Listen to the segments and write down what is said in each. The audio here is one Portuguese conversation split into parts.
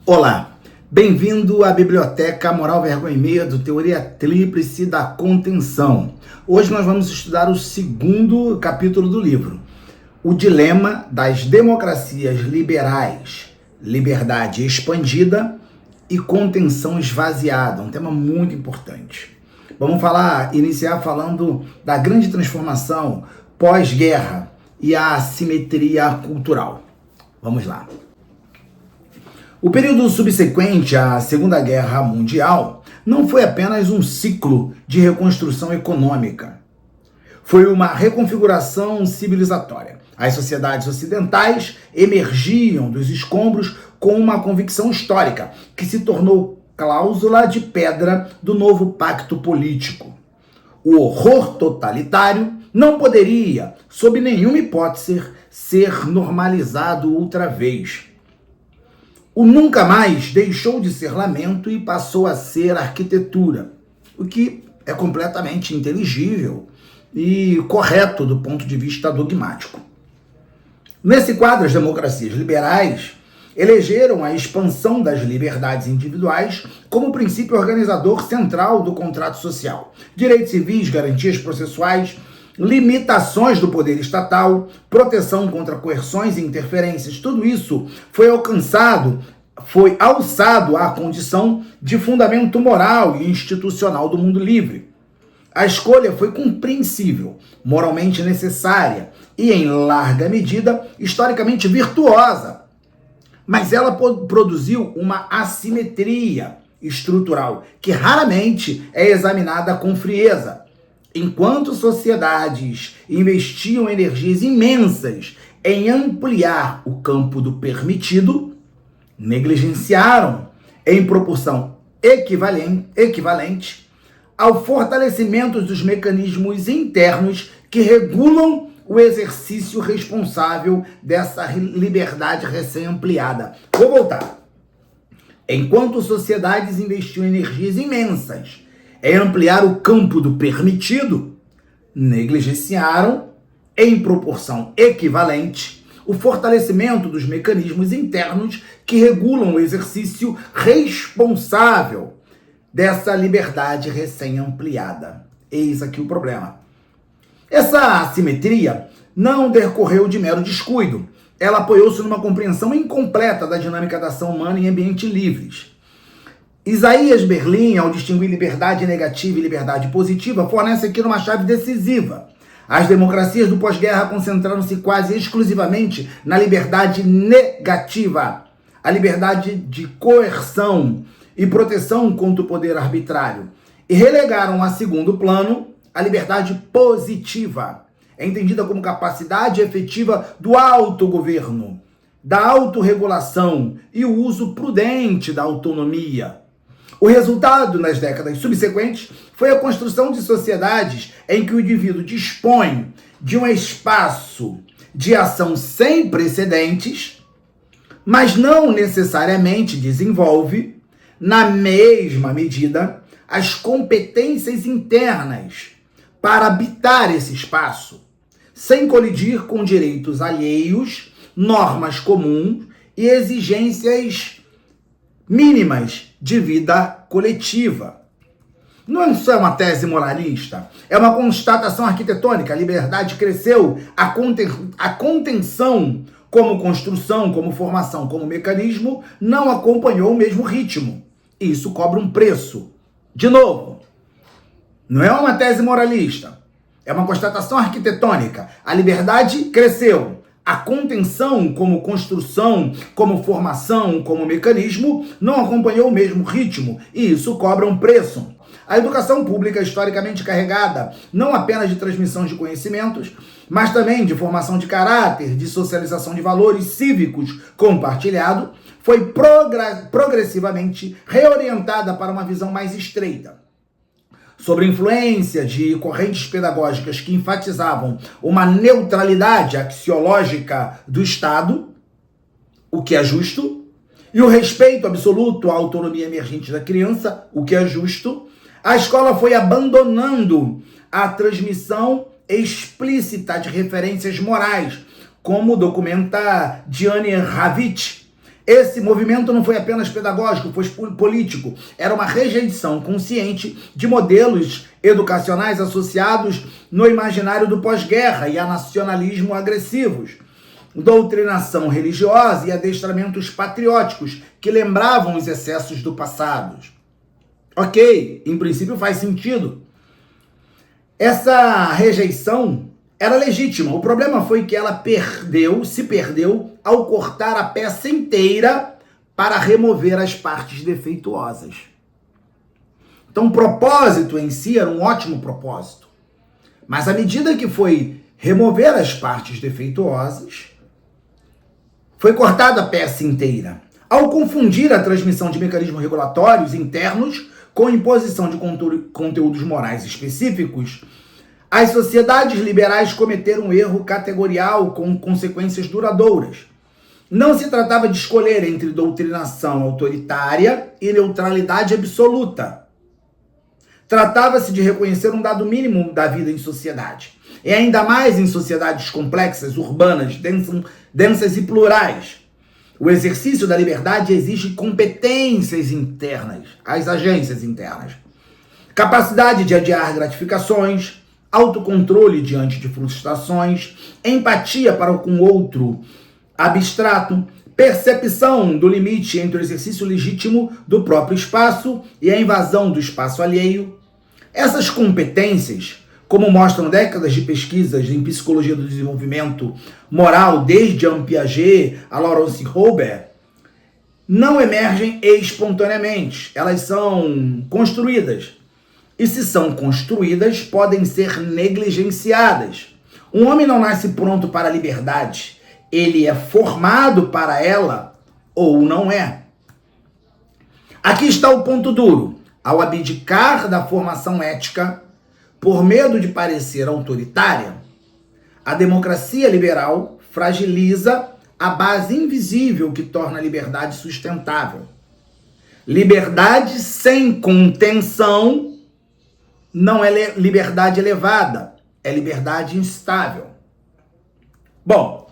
Olá, bem-vindo à Biblioteca Moral, Vergonha e Medo, Teoria Tríplice da Contenção. Hoje nós vamos estudar o segundo capítulo do livro, O Dilema das Democracias Liberais, Liberdade Expandida e Contenção Esvaziada, um tema muito importante. Vamos iniciar falando da grande transformação pós-guerra e a assimetria cultural. Vamos lá. O período subsequente à Segunda Guerra Mundial não foi apenas um ciclo de reconstrução econômica. Foi uma reconfiguração civilizatória. As sociedades ocidentais emergiam dos escombros com uma convicção histórica que se tornou cláusula de pedra do novo pacto político. O horror totalitário não poderia, sob nenhuma hipótese, ser normalizado outra vez. O nunca mais deixou de ser lamento e passou a ser arquitetura, o que é completamente inteligível e correto do ponto de vista dogmático. Nesse quadro, as democracias liberais elegeram a expansão das liberdades individuais como princípio organizador central do contrato social. Direitos civis, garantias processuais, limitações do poder estatal, proteção contra coerções e interferências, tudo isso foi alçado à condição de fundamento moral e institucional do mundo livre. A escolha foi compreensível, moralmente necessária e, em larga medida, historicamente virtuosa. Mas ela produziu uma assimetria estrutural que raramente é examinada com frieza. Enquanto sociedades investiam energias imensas em ampliar o campo do permitido, negligenciaram em proporção equivalente ao fortalecimento dos mecanismos internos que regulam o exercício responsável dessa liberdade recém-ampliada. Vou voltar. Enquanto sociedades investiam energias imensas em ampliar o campo do permitido, negligenciaram, em proporção equivalente, o fortalecimento dos mecanismos internos que regulam o exercício responsável dessa liberdade recém-ampliada. Eis aqui o problema. Essa assimetria não decorreu de mero descuido. Ela apoiou-se numa compreensão incompleta da dinâmica da ação humana em ambientes livres. Isaías Berlin, ao distinguir liberdade negativa e liberdade positiva, fornece aqui uma chave decisiva. As democracias do pós-guerra concentraram-se quase exclusivamente na liberdade negativa, a liberdade de coerção e proteção contra o poder arbitrário, e relegaram a segundo plano a liberdade positiva, entendida como capacidade efetiva do autogoverno, da autorregulação e o uso prudente da autonomia. O resultado, nas décadas subsequentes, foi a construção de sociedades em que o indivíduo dispõe de um espaço de ação sem precedentes, mas não necessariamente desenvolve, na mesma medida, as competências internas para habitar esse espaço, sem colidir com direitos alheios, normas comuns e exigências mínimas de vida coletiva. Não é só uma tese moralista, é uma constatação arquitetônica. A liberdade cresceu, a contenção como construção, como formação, como mecanismo, não acompanhou o mesmo ritmo. Isso cobra um preço. De novo, não é uma tese moralista, é uma constatação arquitetônica. A liberdade cresceu. A contenção como construção, como formação, como mecanismo, não acompanhou o mesmo ritmo, e isso cobra um preço. A educação pública, historicamente carregada não apenas de transmissão de conhecimentos, mas também de formação de caráter, de socialização de valores cívicos compartilhado, foi progressivamente reorientada para uma visão mais estreita. Sobre a influência de correntes pedagógicas que enfatizavam uma neutralidade axiológica do Estado, o que é justo, e o respeito absoluto à autonomia emergente da criança, o que é justo, a escola foi abandonando a transmissão explícita de referências morais, como documenta Diane Ravitch, Esse movimento não foi apenas pedagógico, foi político. Era uma rejeição consciente de modelos educacionais associados no imaginário do pós-guerra e a nacionalismo agressivos, doutrinação religiosa e adestramentos patrióticos que lembravam os excessos do passado. Ok, em princípio faz sentido. Essa rejeição era legítima. O problema foi que ela se perdeu ao cortar a peça inteira para remover as partes defeituosas. Então o propósito em si era um ótimo propósito. Mas à medida que foi remover as partes defeituosas, foi cortada a peça inteira. Ao confundir a transmissão de mecanismos regulatórios internos com imposição de conteúdos morais específicos, as sociedades liberais cometeram um erro categorial com consequências duradouras. Não se tratava de escolher entre doutrinação autoritária e neutralidade absoluta. Tratava-se de reconhecer um dado mínimo da vida em sociedade. E ainda mais em sociedades complexas, urbanas, densas e plurais. O exercício da liberdade exige competências internas, as agências internas. Capacidade de adiar gratificações, autocontrole diante de frustrações, empatia para com o outro abstrato, percepção do limite entre o exercício legítimo do próprio espaço e a invasão do espaço alheio. Essas competências, como mostram décadas de pesquisas em psicologia do desenvolvimento moral, desde Jean Piaget a Laurence Holber, não emergem espontaneamente, elas são construídas. E se são construídas, podem ser negligenciadas. Um homem não nasce pronto para a liberdade. Ele é formado para ela ou não é. Aqui está o ponto duro. Ao abdicar da formação ética, por medo de parecer autoritária, a democracia liberal fragiliza a base invisível que torna a liberdade sustentável. Liberdade sem contenção não é liberdade elevada, é liberdade instável. Bom,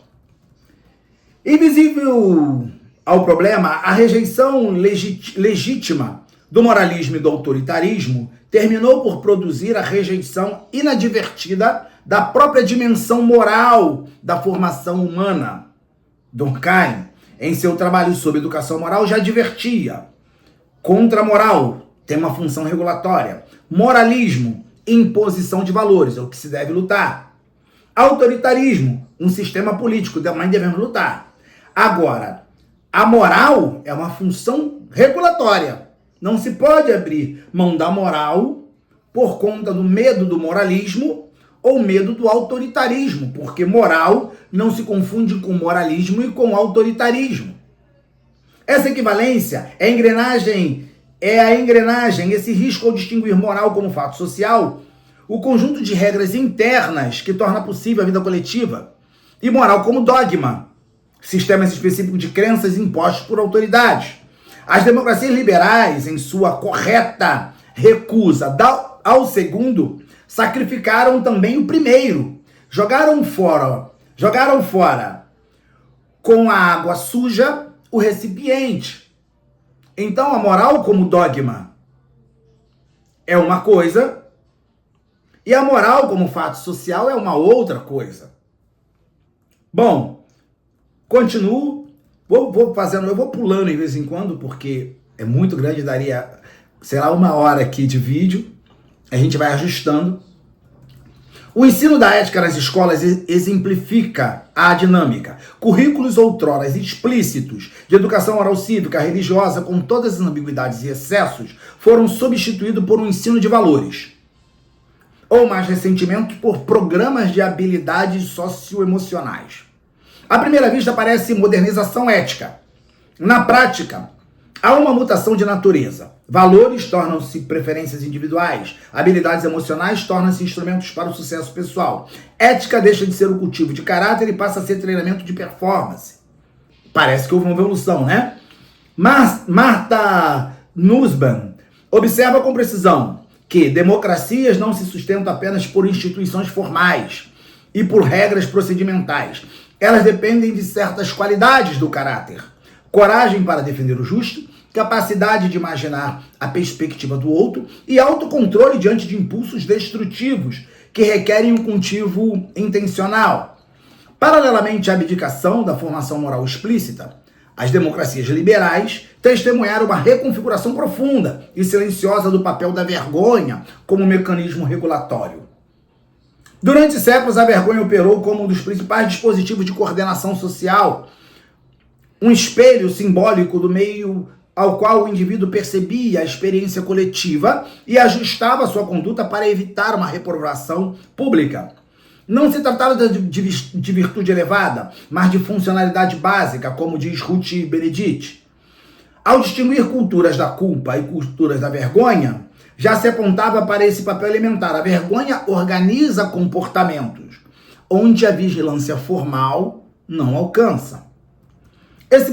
invisível ao problema, a rejeição legítima do moralismo e do autoritarismo terminou por produzir a rejeição inadvertida da própria dimensão moral da formação humana. Durkheim, em seu trabalho sobre educação moral, já advertia: contra a moral tem uma função regulatória. Moralismo, imposição de valores, é o que se deve lutar. Autoritarismo, um sistema político, também devemos lutar. Agora, a moral é uma função regulatória. Não se pode abrir mão da moral por conta do medo do moralismo ou medo do autoritarismo, porque moral não se confunde com moralismo e com autoritarismo. Essa equivalência é a engrenagem, esse risco ao distinguir moral como fato social, o conjunto de regras internas que torna possível a vida coletiva, e moral como dogma, sistemas específicos de crenças impostos por autoridades. As democracias liberais, em sua correta recusa ao segundo, sacrificaram também o primeiro. Jogaram fora com a água suja o recipiente. Então a moral como dogma é uma coisa e a moral como fato social é uma outra coisa. Bom, continuo. Eu vou pulando de vez em quando, porque é muito grande, daria, sei lá, 1 hora aqui de vídeo. A gente vai ajustando. O ensino da ética nas escolas exemplifica a dinâmica. Currículos outrora explícitos de educação moral cívica, religiosa, com todas as ambiguidades e excessos, foram substituídos por um ensino de valores. Ou, mais recentemente, por programas de habilidades socioemocionais. À primeira vista parece modernização ética. Na prática, há uma mutação de natureza. Valores tornam-se preferências individuais, habilidades emocionais tornam-se instrumentos para o sucesso pessoal. Ética deixa de ser o cultivo de caráter e passa a ser treinamento de performance. Parece que houve uma evolução, né? Martha Nussbaum observa com precisão que democracias não se sustentam apenas por instituições formais e por regras procedimentais. Elas dependem de certas qualidades do caráter, coragem para defender o justo, capacidade de imaginar a perspectiva do outro e autocontrole diante de impulsos destrutivos que requerem um cultivo intencional. Paralelamente à abdicação da formação moral explícita, as democracias liberais testemunharam uma reconfiguração profunda e silenciosa do papel da vergonha como mecanismo regulatório. Durante séculos, a vergonha operou como um dos principais dispositivos de coordenação social, um espelho simbólico do meio ao qual o indivíduo percebia a experiência coletiva e ajustava sua conduta para evitar uma reprovação pública. Não se tratava de virtude elevada, mas de funcionalidade básica, como diz Ruth Benedict. Ao distinguir culturas da culpa e culturas da vergonha, já se apontava para esse papel elementar. A vergonha organiza comportamentos, onde a vigilância formal não alcança. Esse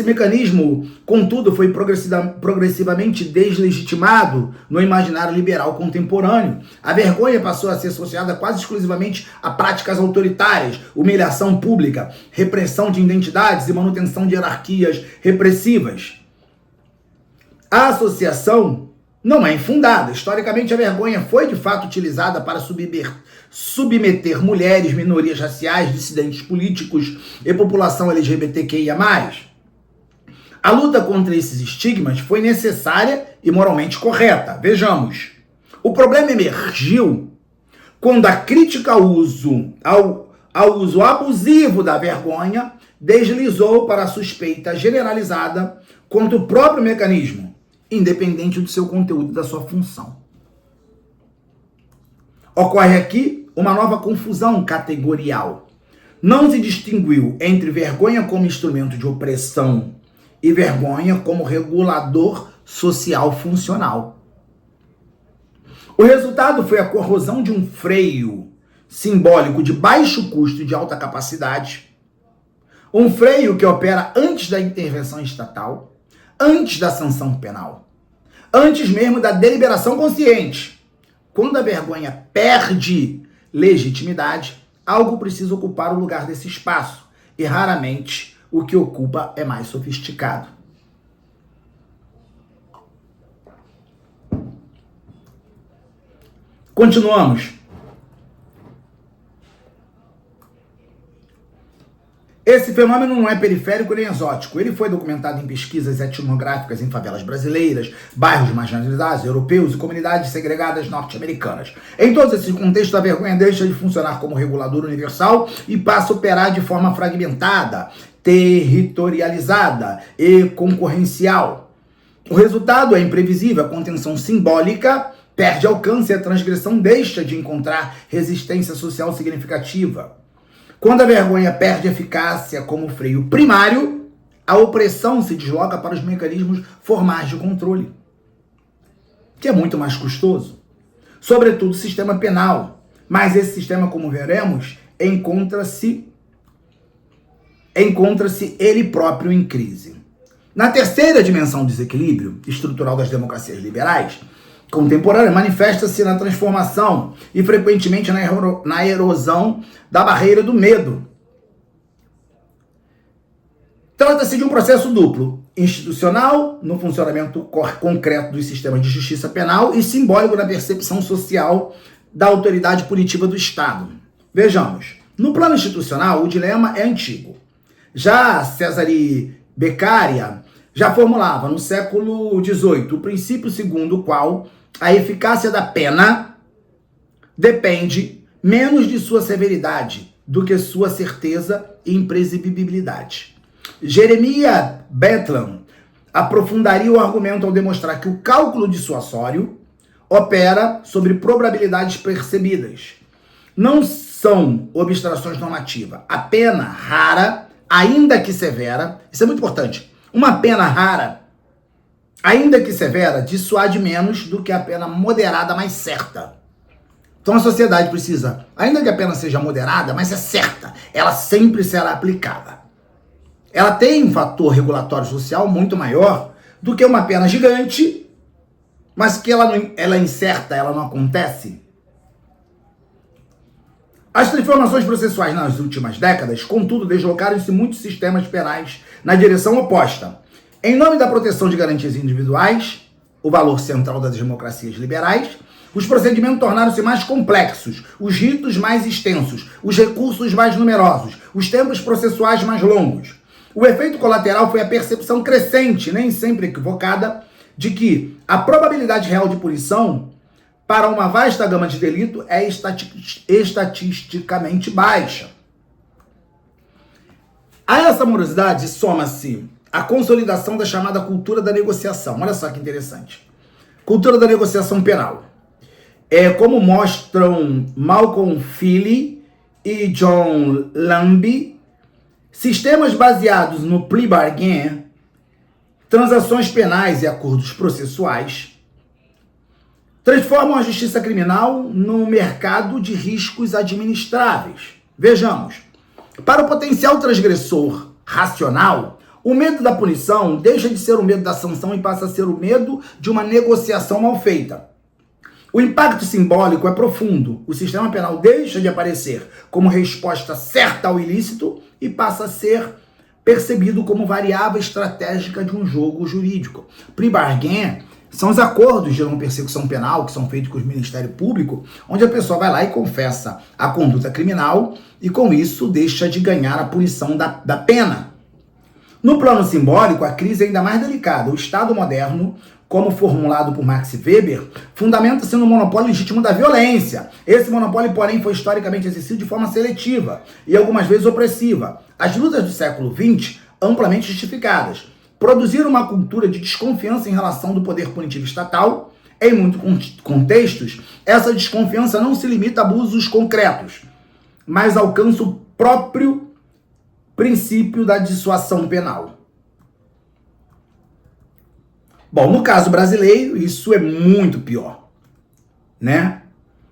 mecanismo, contudo, foi progressivamente deslegitimado no imaginário liberal contemporâneo. A vergonha passou a ser associada quase exclusivamente a práticas autoritárias, humilhação pública, repressão de identidades e manutenção de hierarquias repressivas. A associação não é infundada. Historicamente, a vergonha foi de fato utilizada para submeter mulheres, minorias raciais, dissidentes políticos e população LGBTQIA+. A luta contra esses estigmas foi necessária e moralmente correta. Vejamos. O problema emergiu quando a crítica ao uso abusivo da vergonha deslizou para a suspeita generalizada contra o próprio mecanismo, independente do seu conteúdo e da sua função. Ocorre aqui uma nova confusão categorial. Não se distinguiu entre vergonha como instrumento de opressão e vergonha como regulador social funcional. O resultado foi a corrosão de um freio simbólico de baixo custo e de alta capacidade, um freio que opera antes da intervenção estatal, antes da sanção penal, antes mesmo da deliberação consciente. Quando a vergonha perde legitimidade, algo precisa ocupar o lugar desse espaço, e raramente o que ocupa é mais sofisticado. Continuamos. Esse fenômeno não é periférico nem exótico. Ele foi documentado em pesquisas etnográficas em favelas brasileiras, bairros marginalizados, europeus e comunidades segregadas norte-americanas. Em todos esses contextos, a vergonha deixa de funcionar como regulador universal e passa a operar de forma fragmentada, territorializada e concorrencial. O resultado é imprevisível. A contenção simbólica perde alcance e a transgressão deixa de encontrar resistência social significativa. Quando a vergonha perde eficácia como freio primário, a opressão se desloca para os mecanismos formais de controle, que é muito mais custoso, sobretudo o sistema penal. Mas esse sistema, como veremos, encontra-se ele próprio em crise. Na terceira dimensão do desequilíbrio estrutural das democracias liberais contemporânea, manifesta-se na transformação e frequentemente na erosão da barreira do medo. Trata-se de um processo duplo, institucional, no funcionamento concreto dos sistemas de justiça penal, e simbólico na percepção social da autoridade punitiva do Estado. Vejamos, no plano institucional, o dilema é antigo. Já Cesare Beccaria já formulava no século XVIII o princípio segundo o qual a eficácia da pena depende menos de sua severidade do que sua certeza e imprevisibilidade. Jeremias Bentham aprofundaria o argumento ao demonstrar que o cálculo dissuasório opera sobre probabilidades percebidas. Não são abstrações normativas. A pena rara, ainda que severa, isso é muito importante, uma pena rara, ainda que severa, dissuade menos do que a pena moderada, mais certa. Então a sociedade precisa, ainda que a pena seja moderada, mas é certa, ela sempre será aplicada. Ela tem um fator regulatório social muito maior do que uma pena gigante, mas que ela é incerta, ela não acontece. As transformações processuais nas últimas décadas, contudo, deslocaram-se muitos sistemas penais na direção oposta. Em nome da proteção de garantias individuais, o valor central das democracias liberais, os procedimentos tornaram-se mais complexos, os ritos mais extensos, os recursos mais numerosos, os tempos processuais mais longos. O efeito colateral foi a percepção crescente, nem sempre equivocada, de que a probabilidade real de punição para uma vasta gama de delito é estatisticamente baixa. A essa morosidade soma-se a consolidação da chamada cultura da negociação. Olha só que interessante. Cultura da negociação penal. Como mostram Malcolm Feely e John Lambie, sistemas baseados no plea bargain, transações penais e acordos processuais, transformam a justiça criminal no mercado de riscos administráveis. Vejamos, para o potencial transgressor racional, o medo da punição deixa de ser o medo da sanção e passa a ser o medo de uma negociação mal feita. O impacto simbólico é profundo. O sistema penal deixa de aparecer como resposta certa ao ilícito e passa a ser percebido como variável estratégica de um jogo jurídico. Plea bargain são os acordos de não persecução penal que são feitos com o Ministério Público, onde a pessoa vai lá e confessa a conduta criminal e com isso deixa de ganhar a punição da pena. No plano simbólico, a crise é ainda mais delicada. O Estado moderno, como formulado por Max Weber, fundamenta-se no monopólio legítimo da violência. Esse monopólio, porém, foi historicamente exercido de forma seletiva e algumas vezes opressiva. As lutas do século XX, amplamente justificadas, produziram uma cultura de desconfiança em relação do poder punitivo estatal. Em muitos contextos, essa desconfiança não se limita a abusos concretos, mas alcança o próprio princípio da dissuasão penal. Bom, no caso brasileiro, isso é muito pior, né?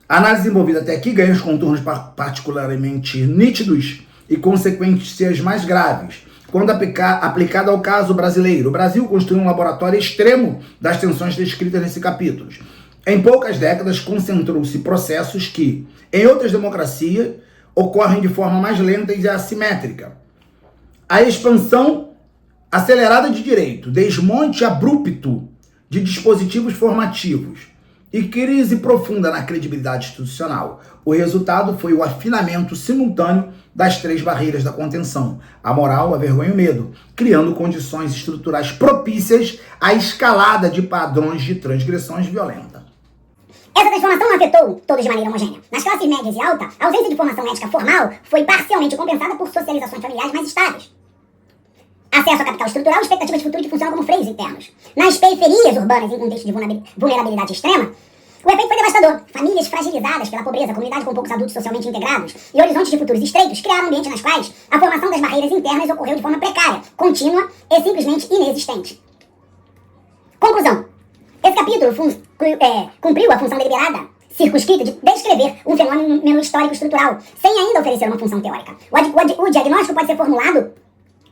A análise envolvida até aqui ganha os contornos particularmente nítidos e consequências mais graves, quando aplicada ao caso brasileiro. O Brasil construiu um laboratório extremo das tensões descritas nesse capítulo. Em poucas décadas, concentrou-se processos que, em outras democracias, ocorrem de forma mais lenta e assimétrica. A expansão acelerada de direito, desmonte abrupto de dispositivos formativos e crise profunda na credibilidade institucional. O resultado foi o afinamento simultâneo das três barreiras da contenção: a moral, a vergonha e o medo, criando condições estruturais propícias à escalada de padrões de transgressões violentas. Essa transformação não afetou todos de maneira homogênea. Nas classes médias e alta, a ausência de formação ética formal foi parcialmente compensada por socializações familiares mais estáveis. Acesso a capital estrutural e expectativas de futuro que funcionam como freios internos. Nas periferias urbanas, em contexto de vulnerabilidade extrema, o efeito foi devastador. Famílias fragilizadas pela pobreza, comunidade com poucos adultos socialmente integrados e horizontes de futuros estreitos criaram ambientes nas quais a formação das barreiras internas ocorreu de forma precária, contínua e simplesmente inexistente. Conclusão. Esse capítulo cumpriu a função deliberada, circunscrita, de descrever um fenômeno histórico estrutural, sem ainda oferecer uma função teórica. O diagnóstico pode ser formulado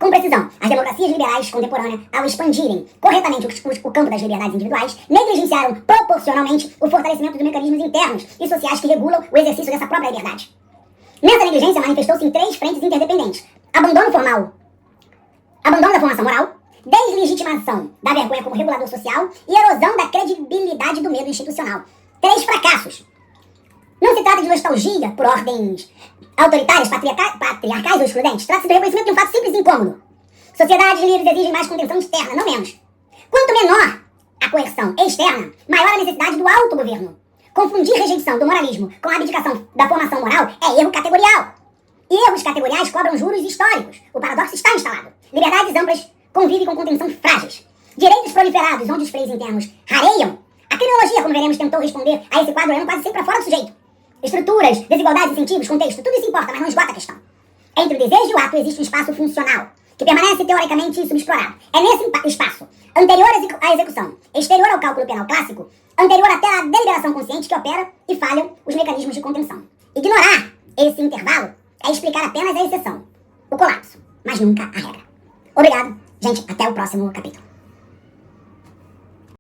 com precisão. As democracias liberais contemporâneas, ao expandirem corretamente o campo das liberdades individuais, negligenciaram proporcionalmente o fortalecimento dos mecanismos internos e sociais que regulam o exercício dessa própria liberdade. Nessa negligência manifestou-se em três frentes interdependentes: abandono da formação moral, deslegitimação da vergonha como regulador social e erosão da credibilidade do medo institucional. Três fracassos. Não se trata de nostalgia por ordens autoritárias, patriarcais ou excludentes. Trata-se do reconhecimento de um fato simples e incômodo. Sociedades livres exigem mais contenção externa, não menos. Quanto menor a coerção externa, maior a necessidade do autogoverno. Confundir rejeição do moralismo com a abdicação da formação moral é erro categorial. E erros categoriais cobram juros históricos. O paradoxo está instalado. Liberdades amplas convivem com contenção frágeis. Direitos proliferados onde os freios internos rareiam. A criminologia, como veremos, tentou responder a esse quadro olhando quase sempre para fora do sujeito. Estruturas, desigualdades, incentivos, contexto, tudo isso importa, mas não esgota a questão. Entre o desejo e o ato existe um espaço funcional, que permanece teoricamente subexplorado. É nesse espaço, anterior à execução, exterior ao cálculo penal clássico, anterior até à deliberação consciente, que opera e falham os mecanismos de contenção. Ignorar esse intervalo é explicar apenas a exceção, o colapso, mas nunca a regra. Obrigado, gente, até o próximo capítulo.